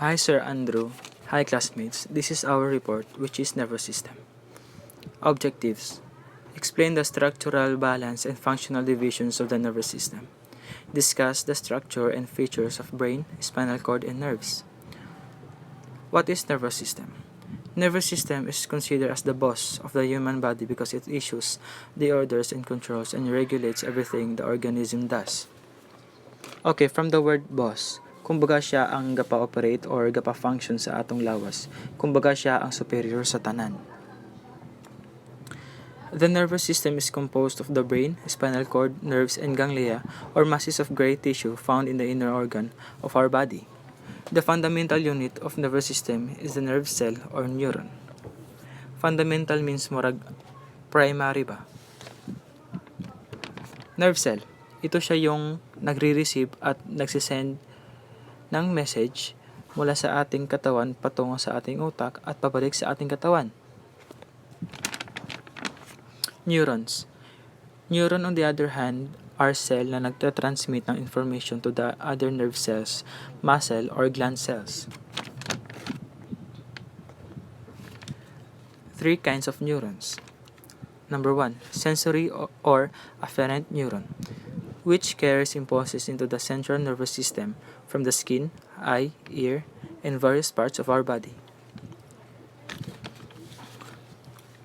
Hi Sir Andrew. Hi classmates. This is our report, which is nervous system. Objectives. Explain the structural balance and functional divisions of the nervous system. Discuss the structure and features of brain, spinal cord, and nerves. What is nervous system? Nervous system is considered as the boss of the human body because it issues the orders and controls and regulates everything the organism does. Okay, from the word boss, kumbaga siya ang gapa-operate or gapa-function sa atong lawas. Kumbaga siya ang superior sa tanan. The nervous system is composed of the brain, spinal cord, nerves, and ganglia, or masses of gray tissue found in the inner organ of our body. The fundamental unit of nervous system is the nerve cell or neuron. Fundamental means murag primary ba? Nerve cell. Ito siya yung nagre-receive at nagsisend ng message mula sa ating katawan patungo sa ating utak at pabalik sa ating katawan. Neurons. Neuron on the other hand are cell na nagtatransmit ng information to the other nerve cells, muscle, or gland cells. 3 kinds of neurons. Number 1. Sensory or afferent neuron, which carries impulses into the central nervous system from the skin, eye, ear, and various parts of our body.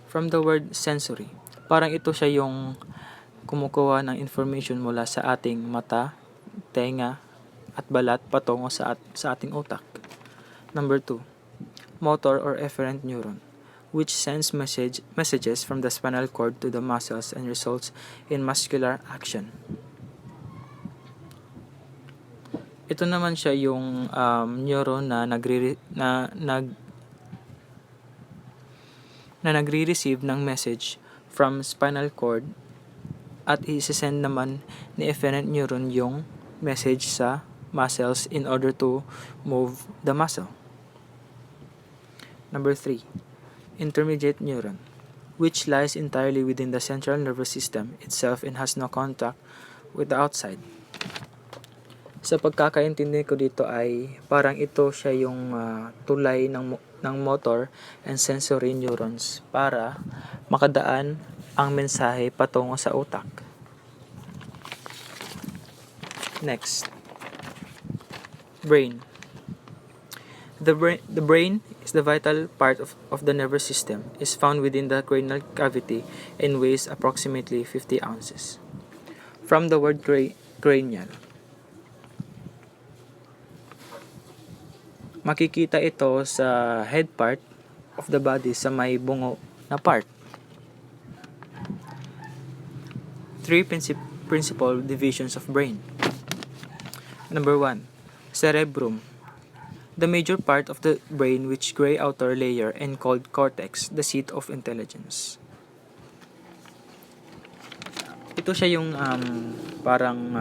From the word sensory, parang ito siya yung kumukuha ng information mula sa ating mata, tenga, at balat patungo sa ating utak. Number 2. Motor or efferent neuron, which sends messages from the spinal cord to the muscles and results in muscular action. Ito naman siya yung neuron na nagre-receive ng message from spinal cord at i-send naman ni efferent neuron yung message sa muscles in order to move the muscle. Number 3. Intermediate neuron, which lies entirely within the central nervous system itself and has no contact with the outside. Sa pagkakaintindi ko dito ay parang ito siya yung tulay ng motor and sensory neurons para makadaan ang mensahe patungo sa utak. Next. Brain. The brain is the vital part of the nervous system, is found within the cranial cavity and weighs approximately 50 ounces. From the word cranial. Makikita ito sa head part of the body sa may bungo na part. 3 principal divisions of brain. Number 1. Cerebrum. The major part of the brain which gray outer layer and called cortex, the seat of intelligence. Ito siya yung parang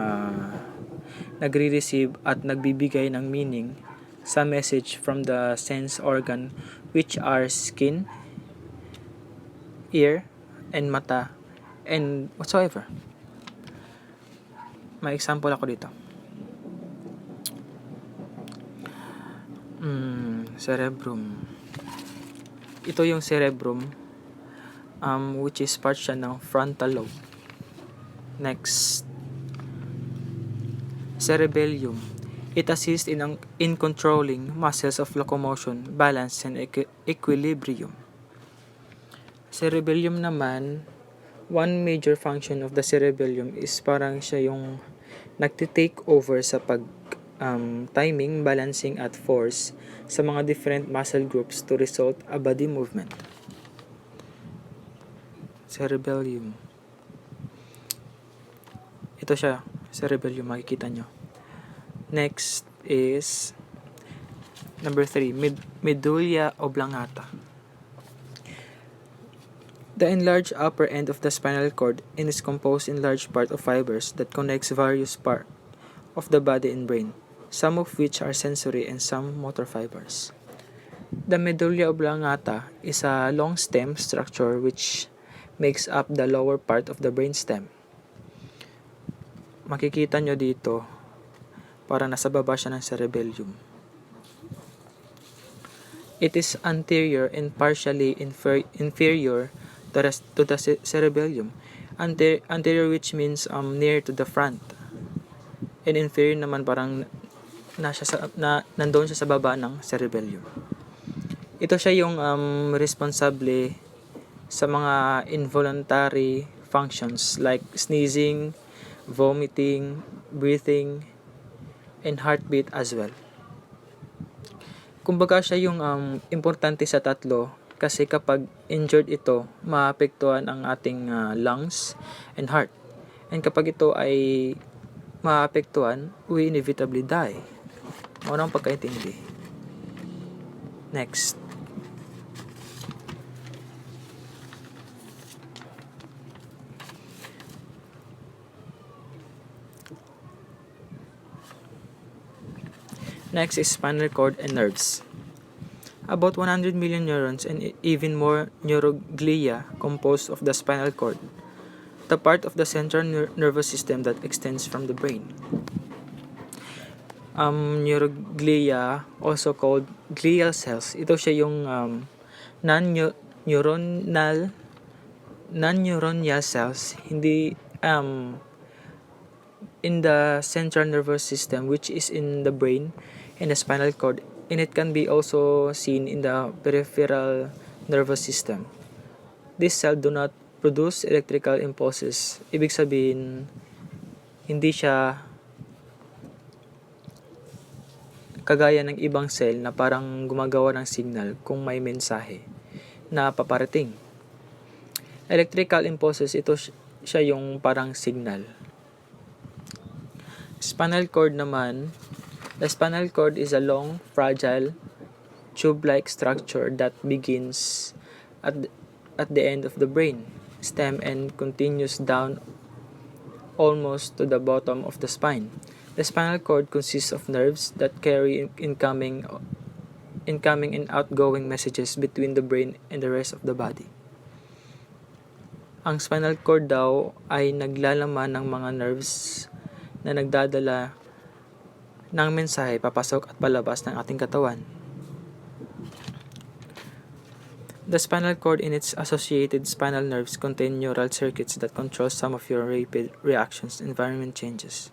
nagre-receive at nagbibigay ng meaning sa message from the sense organ which are skin, ear, and mata, and whatsoever. May example ako dito. Cerebrum. Ito yung cerebrum, which is part siya ng frontal lobe. Next. Cerebellum. It assists in controlling muscles of locomotion, balance, and equilibrium. Cerebellum naman, one major function of the cerebellum is parang siya yung nagtitake over sa timing, balancing, at force sa mga different muscle groups to result a body movement. Cerebellum. Ito siya, cerebellum, makikita nyo. Next is number 3, medulla oblongata. The enlarged upper end of the spinal cord is composed in large part of fibers that connects various parts of the body and brain, some of which are sensory and some motor fibers. The medulla oblongata is a long stem structure which makes up the lower part of the brainstem. Makikita nyo dito, para nasa baba siya ng cerebellum. It is anterior and partially inferior to the cerebellum. Anterior which means near to the front. And inferior naman parang nandoon siya sa baba ng cerebellum. Ito siya yung responsable sa mga involuntary functions like sneezing, vomiting, breathing, and heartbeat as well. Kumbaga siya yung importante sa tatlo kasi kapag injured ito, maapektuhan ang ating lungs and heart. And kapag ito ay maapektuhan, we inevitably die. Unang pagkaintindi. Next. Next is spinal cord and nerves. About 100 million neurons and even more neuroglia composed of the spinal cord, the part of the central nervous system that extends from the brain. Neuroglia, also called glial cells, ito siya yung non-neuronal cells, hindi in the central nervous system which is in the brain and the spinal cord, and it can be also seen in the peripheral nervous system. These cells do not produce electrical impulses. Ibig sabihin, hindi siya kagaya ng ibang cell na parang gumagawa ng signal kung may mensahe na paparating. Electrical impulses, ito siya yung parang signal. Spinal cord naman, the spinal cord is a long, fragile, tube-like structure that begins at the end of the brain stem and continues down almost to the bottom of the spine. The spinal cord consists of nerves that carry incoming and outgoing messages between the brain and the rest of the body. Ang spinal cord daw ay naglalaman ng mga nerves na nagdadala ng mensahe papasok at palabas ng ating katawan. The spinal cord and its associated spinal nerves contain neural circuits that control some of your rapid reactions to environment changes.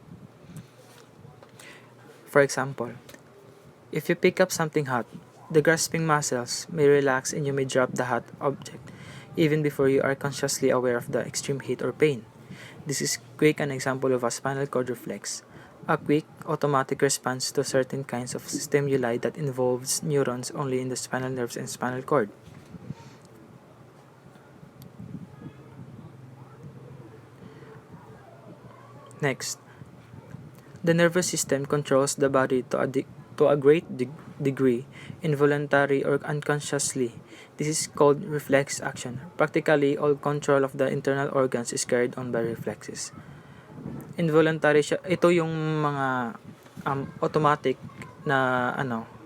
For example, if you pick up something hot, the grasping muscles may relax and you may drop the hot object even before you are consciously aware of the extreme heat or pain. This is quick an example of a spinal cord reflex, a quick, automatic response to certain kinds of stimuli that involves neurons only in the spinal nerves and spinal cord. Next, the nervous system controls the body to a great degree, involuntarily or unconsciously. This is called reflex action. Practically, all control of the internal organs is carried on by reflexes. Involuntary siya, ito yung mga automatic na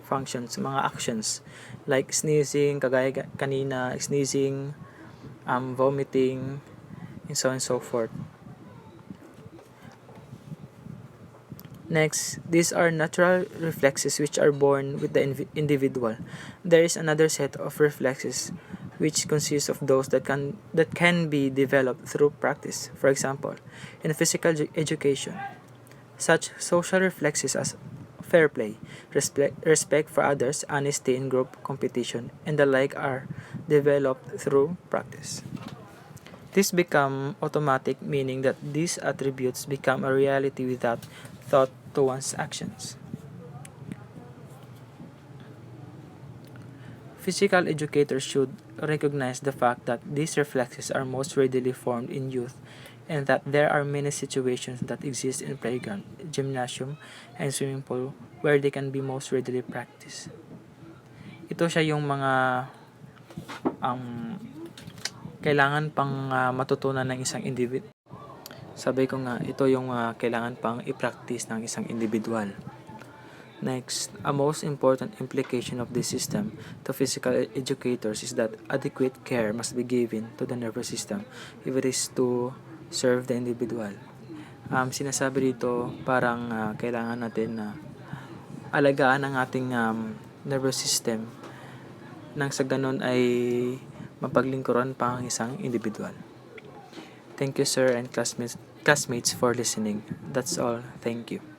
functions, mga actions like sneezing, kagaya kanina, sneezing, vomiting, and so on and so forth. Next, these are natural reflexes which are born with the individual. There is another set of reflexes which consists of those that can be developed through practice. For example, in physical education, such social reflexes as fair play, respect for others, honesty in group competition, and the like are developed through practice. These become automatic, meaning that these attributes become a reality without thought to one's actions. Physical educators should recognize the fact that these reflexes are most readily formed in youth and that there are many situations that exist in playground, gymnasium, and swimming pool where they can be most readily practiced. Ito siya yung mga kailangan pang matutunan ng isang individual. Sabi ko nga, ito yung kailangan pang i-practice ng isang individual. Next, a most important implication of this system to physical educators is that adequate care must be given to the nervous system if it is to serve the individual. Sinasabi dito parang kailangan natin na alagaan ang ating nervous system nang sa ganon ay mapaglingkuran pa ang isang individual. Thank you, sir, and classmates for listening. That's all. Thank you.